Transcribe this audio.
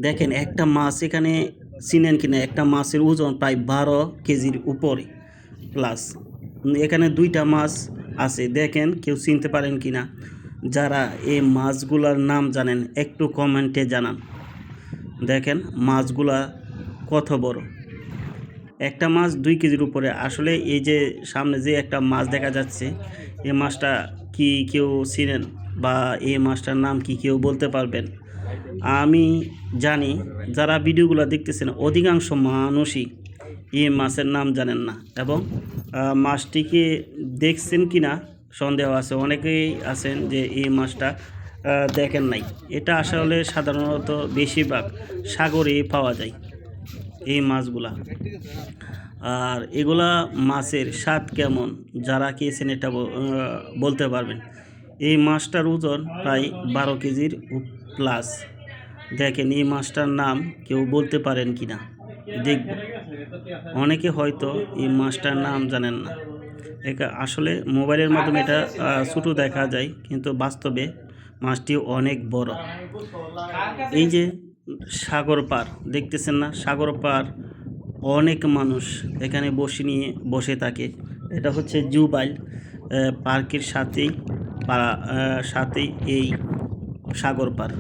দেখেন একটা মাছ এখানে চিনেন কিনা, একটা মাছের ওজন প্রায় 12 কেজির উপরে প্লাস। এখানে দুইটা মাছ আছে, দেখেন কেউ চিনতে পারেন কিনা। যারা এই মাছগুলার নাম জানেন একটু কমেন্টে জানান। দেখেন মাছগুলা কত বড়, একটা মাছ 2 কেজির উপরে। আসলে এই যে সামনে যে একটা মাছ দেখা যাচ্ছে, এই মাছটা কি কেউ চিনেন বা এই মাছটার নাম কি কেউ বলতে পারবেন? আমি জানি যারা ভিডিওগুলো দেখতেছেন অধিকাংশ মানুষই এই মাছের নাম জানেন না, এবং মাছটিকে দেখছেন কি না সন্দেহ আছে। অনেকেই আছেন যে এই মাছটা দেখেন নাই। এটা আসলে সাধারণত বেশিরভাগ সাগরেই পাওয়া যায় এই মাছগুলা। আর এগুলা মাছের স্বাদ কেমন যারা খেয়েছেন এটা বলতে পারবেন। এই মাছটার ওজন প্রায় 12 কেজির প্লাস। দেখেন এই মাছটার নাম কেউ বলতে পারেন কি না, দেখব। অনেকে হয়তো এই মাছটার নাম জানেন না। আসলে মোবাইলের মাধ্যমে এটা ছোটো দেখা যায়, কিন্তু বাস্তবে মাছটি অনেক বড়। এই যে সাগর পার দেখতেছেন না, সাগর পার অনেক মানুষ এখানে বসে থাকে। এটা হচ্ছে জুবাইল পার্কের সাথেই এই সাগর পার।